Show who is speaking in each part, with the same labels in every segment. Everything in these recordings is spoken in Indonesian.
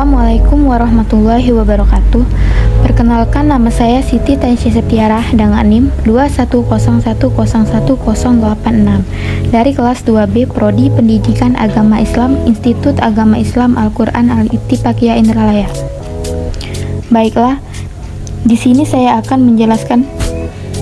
Speaker 1: Assalamualaikum warahmatullahi wabarakatuh. Perkenalkan, nama saya Siti Taisy Septiarah dengan NIM 210101086 dari kelas 2B Prodi Pendidikan Agama Islam Institut Agama Islam Al-Quran Al-Ittifaqiyah Indralaya. Baiklah, di sini saya akan menjelaskan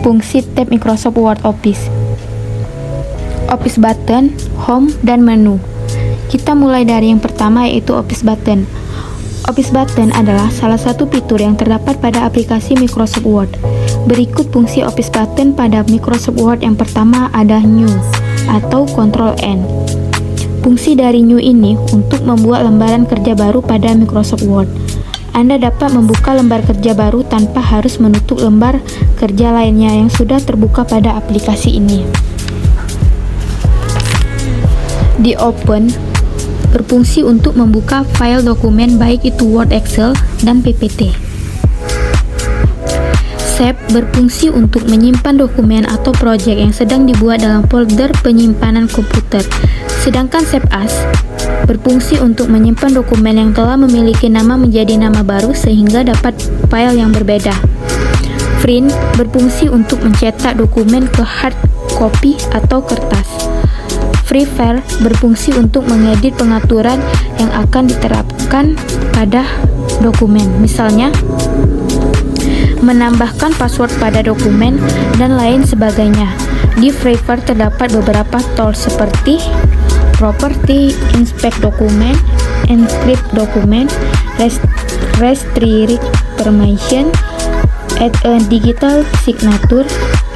Speaker 1: fungsi tab Microsoft Word Office button, home, dan menu. Kita mulai dari yang pertama, yaitu Office button. Office button adalah salah satu fitur yang terdapat pada aplikasi Microsoft Word. Berikut fungsi Office button pada Microsoft Word. Yang pertama ada New atau Ctrl N. Fungsi dari New ini untuk membuat lembaran kerja baru pada Microsoft Word. Anda dapat membuka lembar kerja baru tanpa harus menutup lembar kerja lainnya yang sudah terbuka pada aplikasi ini. Di Open berfungsi untuk membuka file dokumen baik itu Word, Excel, dan PPT. Save berfungsi untuk menyimpan dokumen atau proyek yang sedang dibuat dalam folder penyimpanan komputer. Sedangkan Save As berfungsi untuk menyimpan dokumen yang telah memiliki nama menjadi nama baru sehingga dapat file yang berbeda. Print berfungsi untuk mencetak dokumen ke hard copy atau kertas. Prepare berfungsi untuk mengedit pengaturan yang akan diterapkan pada dokumen, misalnya menambahkan password pada dokumen dan lain sebagainya. Di Prepare terdapat beberapa tools seperti Property, Inspect dokumen, Encrypt dokumen, Restrict Permission, Add a digital signature,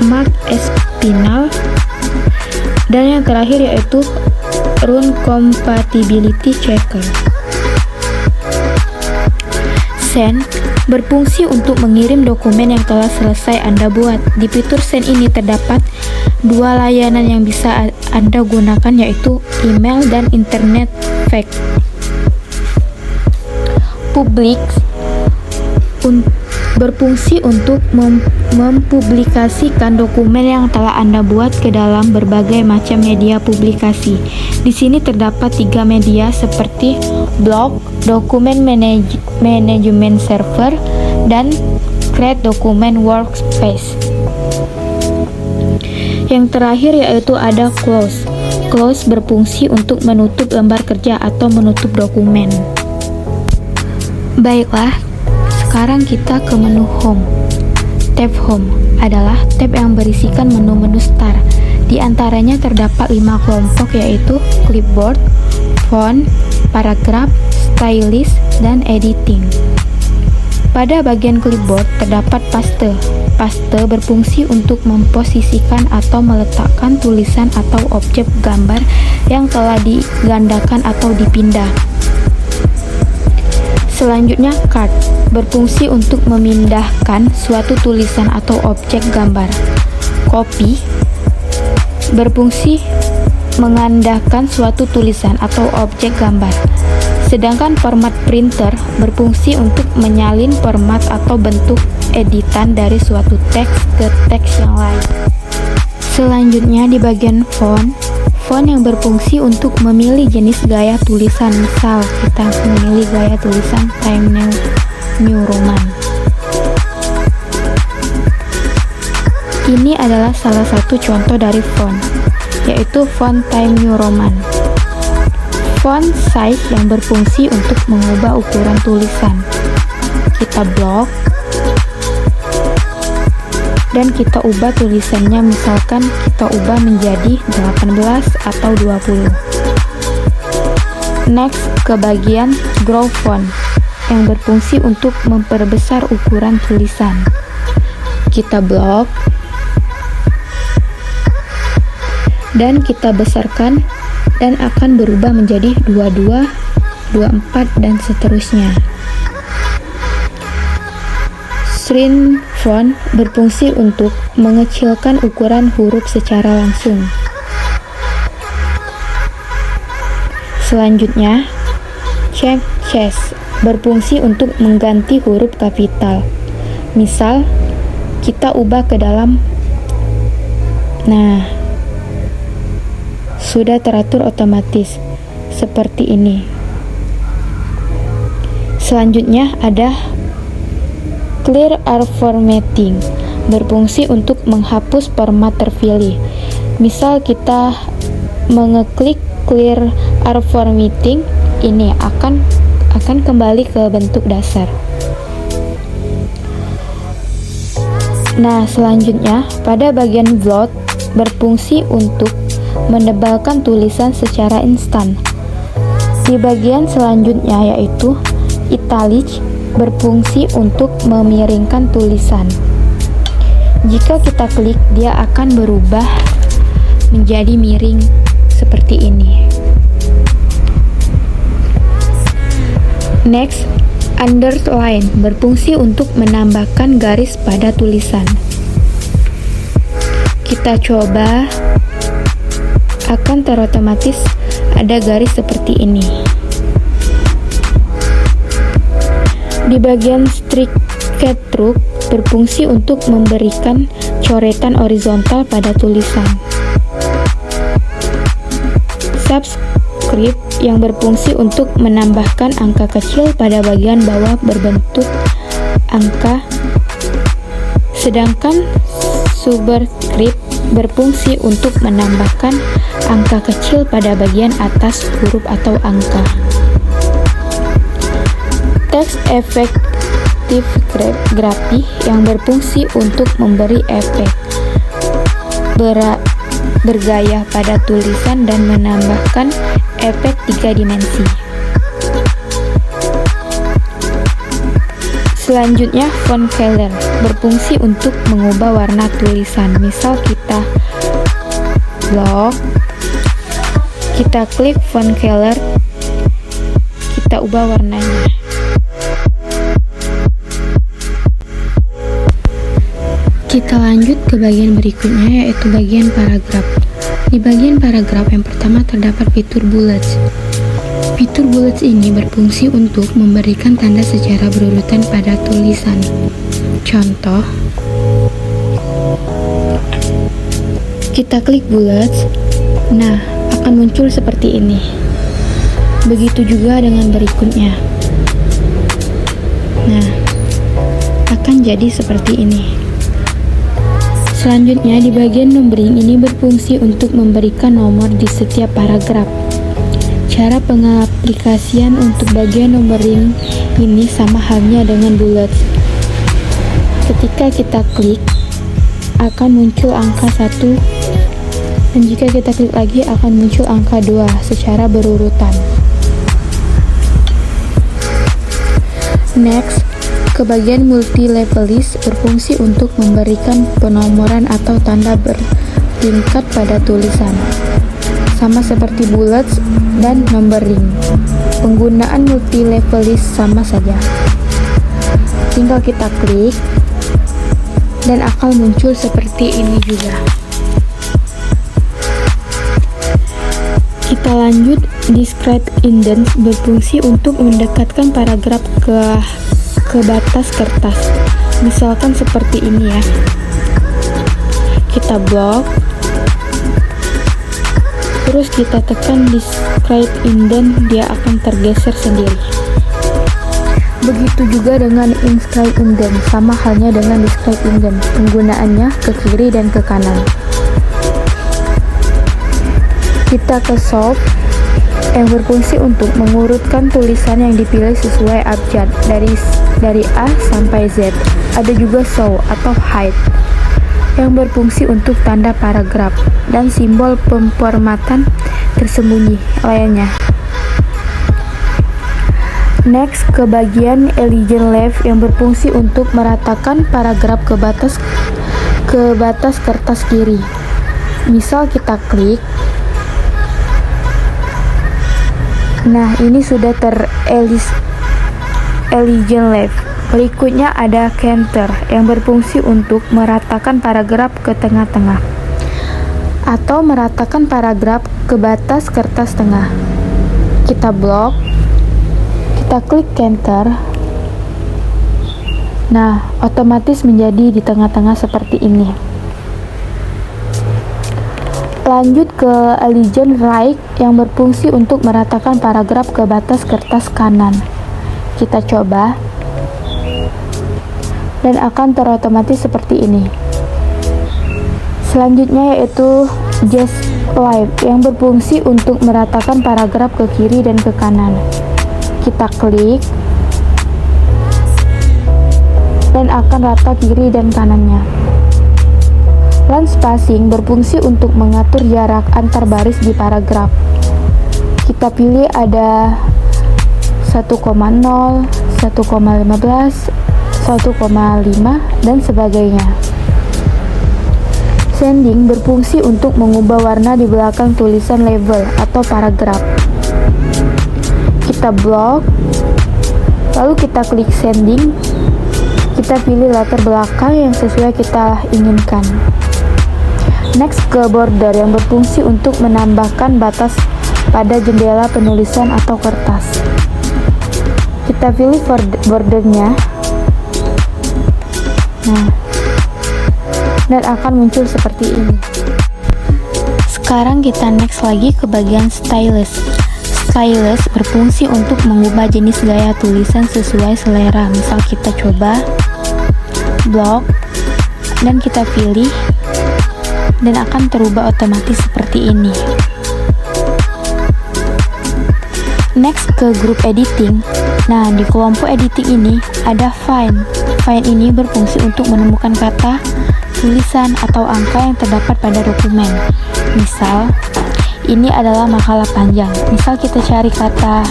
Speaker 1: Mark as final, dan yang terakhir yaitu Run Compatibility Checker. Send berfungsi untuk mengirim dokumen yang telah selesai Anda buat. Di fitur Send ini terdapat dua layanan yang bisa Anda gunakan, yaitu email dan internet fax. Publish berfungsi untuk mempublikasikan dokumen yang telah Anda buat ke dalam berbagai macam media publikasi. Di sini terdapat 3 media seperti blog, dokumen management server, dan create document workspace. Yang terakhir yaitu ada close. Close berfungsi untuk menutup lembar kerja atau menutup dokumen. Baiklah, sekarang kita ke menu Home. Tab Home adalah tab yang berisikan menu-menu start. Di antaranya terdapat 5 kelompok, yaitu Clipboard, Font, Paragraph, Stylist, dan Editing. Pada bagian Clipboard terdapat Paste. Paste berfungsi untuk memposisikan atau meletakkan tulisan atau objek gambar yang telah digandakan atau dipindah. Selanjutnya, Card berfungsi untuk memindahkan suatu tulisan atau objek gambar. Copy berfungsi mengandaikan suatu tulisan atau objek gambar. Sedangkan format printer berfungsi untuk menyalin format atau bentuk editan dari suatu teks ke teks yang lain. Selanjutnya di bagian font yang berfungsi untuk memilih jenis gaya tulisan. Misal kita memilih gaya tulisan Times New Roman. Ini adalah salah satu contoh dari font, yaitu font Times New Roman. Font size yang berfungsi untuk mengubah ukuran tulisan. Kita blok dan kita ubah tulisannya, misalkan kita ubah menjadi 18 atau 20. Next, ke bagian Grow Font yang berfungsi untuk memperbesar ukuran tulisan. Kita blok dan kita besarkan dan akan berubah menjadi 22, 24, dan seterusnya. Shrink Font berfungsi untuk mengecilkan ukuran huruf secara langsung. Selanjutnya, Change Case berfungsi untuk mengganti huruf kapital. Misal, kita ubah ke dalam. Nah, sudah teratur otomatis seperti ini. Selanjutnya ada clear all formatting, berfungsi untuk menghapus format terpilih. Misal kita mengeklik clear all formatting, ini akan kembali ke bentuk dasar. Nah, selanjutnya pada bagian float berfungsi untuk menebalkan tulisan secara instan. Di bagian selanjutnya yaitu italic berfungsi untuk memiringkan tulisan. Jika kita klik, dia akan berubah menjadi miring seperti ini. Next, underline berfungsi untuk menambahkan garis pada tulisan. Kita coba, akan terotomatis ada garis seperti ini. Di bagian stroke berfungsi untuk memberikan coretan horizontal pada tulisan. Subscript yang berfungsi untuk menambahkan angka kecil pada bagian bawah berbentuk angka, sedangkan superscript berfungsi untuk menambahkan angka kecil pada bagian atas huruf atau angka. Text effective graphic yang berfungsi untuk memberi efek bergaya pada tulisan dan menambahkan efek 3 dimensi. Selanjutnya, font color berfungsi untuk mengubah warna tulisan. Misal kita blok, kita klik font color, kita ubah warnanya. Kita lanjut ke bagian berikutnya, yaitu bagian paragraf. Di bagian paragraf yang pertama terdapat fitur bullets. Fitur bullets ini berfungsi untuk memberikan tanda secara berurutan pada tulisan. Contoh, kita klik bullets, nah akan muncul seperti ini. Begitu juga dengan berikutnya. Nah, akan jadi seperti ini. Selanjutnya, di bagian numbering ini berfungsi untuk memberikan nomor di setiap paragraf. Cara pengaplikasian untuk bagian numbering ini sama halnya dengan bullets. Ketika kita klik, akan muncul angka 1, dan jika kita klik lagi akan muncul angka 2 secara berurutan. Next, ke bagian multi-level list berfungsi untuk memberikan penomoran atau tanda bertingkat pada tulisan. Sama seperti bullets dan numbering. Penggunaan multi-level list sama saja. Tinggal kita klik dan akan muncul seperti ini juga. Kita lanjut, describe indent berfungsi untuk mendekatkan paragraf ke batas kertas. Misalkan seperti ini ya. Kita blok, terus kita tekan describe indent, dia akan tergeser sendiri. Begitu juga dengan inscribe indent, sama halnya dengan describe indent, penggunaannya ke kiri dan ke kanan. Kita ke sort yang berfungsi untuk mengurutkan tulisan yang dipilih sesuai abjad dari A sampai Z. Ada juga show atau hide yang berfungsi untuk tanda paragraf dan simbol pemformatan tersembunyi lainnya. Next, ke bagian align left yang berfungsi untuk meratakan paragraf ke batas kertas kiri. Misal kita klik, nah ini sudah align left. Berikutnya ada center yang berfungsi untuk meratakan paragraf ke tengah-tengah atau meratakan paragraf ke batas kertas tengah. Kita blok, kita klik center, nah otomatis menjadi di tengah-tengah seperti ini. Lanjut ke align right yang berfungsi untuk meratakan paragraf ke batas kertas kanan. Kita coba dan akan terotomatis seperti ini. Selanjutnya yaitu Just Live yang berfungsi untuk meratakan paragraf ke kiri dan ke kanan. Kita klik dan akan rata kiri dan kanannya. Line spacing berfungsi untuk mengatur jarak antar baris di paragraf. Kita pilih ada 1,0, 1,15, 1,5 dan sebagainya. Shading berfungsi untuk mengubah warna di belakang tulisan label atau paragraf. Kita blok, lalu kita klik shading. Kita pilih latar belakang yang sesuai kita inginkan. Next ke border yang berfungsi untuk menambahkan batas pada jendela penulisan atau kertas. Kita pilih bordernya. Nah, dan akan muncul seperti ini. Sekarang kita next lagi ke bagian stylus. Stylus berfungsi untuk mengubah jenis gaya tulisan sesuai selera. Misal kita coba blok dan kita pilih dan akan terubah otomatis seperti ini. Next ke grup editing. Nah, di kelompok editing ini ada find. Find ini berfungsi untuk menemukan kata, tulisan, atau angka yang terdapat pada dokumen. Misal, ini adalah makalah panjang. Misal kita cari kata,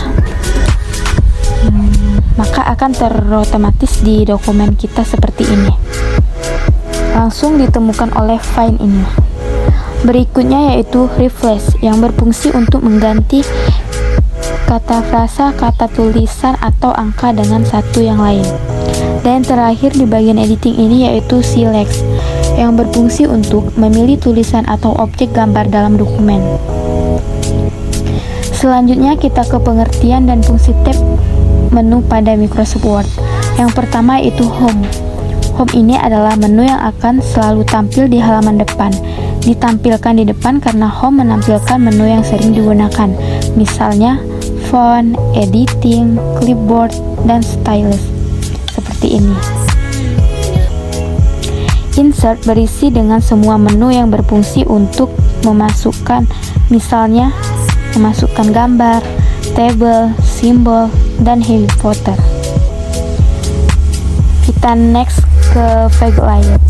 Speaker 1: maka akan terotomatis di dokumen kita seperti ini. Langsung ditemukan oleh find ini. Berikutnya yaitu replace yang berfungsi untuk mengganti kata frasa, kata tulisan, atau angka dengan satu yang lain. Dan terakhir di bagian editing ini yaitu select yang berfungsi untuk memilih tulisan atau objek gambar dalam dokumen. Selanjutnya kita ke pengertian dan fungsi tab menu pada Microsoft Word. Yang pertama yaitu Home. Home ini adalah menu yang akan selalu tampil di halaman depan. Ditampilkan di depan karena Home menampilkan menu yang sering digunakan. Misalnya font, editing, clipboard, dan stylus. Seperti ini. Insert berisi dengan semua menu yang berfungsi untuk memasukkan, misalnya memasukkan gambar, table, simbol, dan heavy footer. Kita next ke Flag Layout.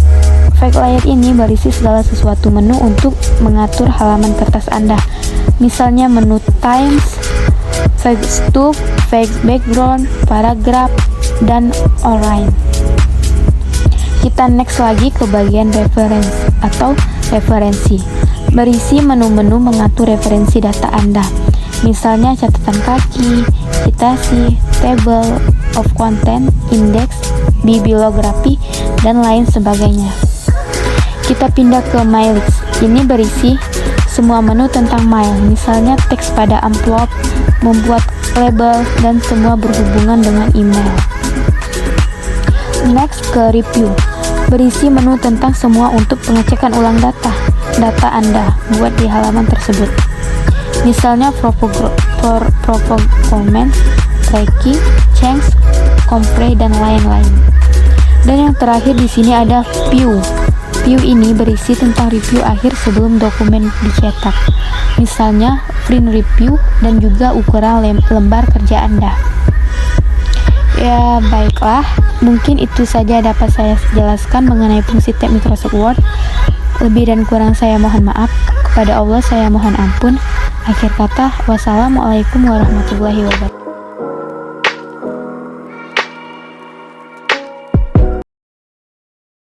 Speaker 1: Flag Layout ini berisi segala sesuatu menu untuk mengatur halaman kertas Anda. Misalnya menu Times, Flag Stub, Flag Background, Paragraph, dan Outline. Kita next lagi ke bagian reference atau referensi. Berisi menu-menu mengatur referensi data Anda. Misalnya catatan kaki, citasi, table of content, index, bibliografi, dan lain sebagainya. Kita pindah ke My List. Ini berisi semua menu tentang mail. Misalnya teks pada amplop, membuat label, dan semua berhubungan dengan email. Next ke Review. Berisi menu tentang semua untuk pengecekan ulang data Anda buat di halaman tersebut. Misalnya performance, tracking, change, compare, dan lain-lain. Dan yang terakhir di sini ada View. View ini berisi tentang review akhir sebelum dokumen dicetak. Misalnya print review dan juga ukuran lembar kerja Anda. Ya, baiklah. Mungkin itu saja dapat saya jelaskan mengenai fungsi tab Microsoft Word. Lebih dan kurang saya mohon maaf. Kepada Allah saya mohon ampun. Akhir kata, wassalamualaikum warahmatullahi wabarakatuh.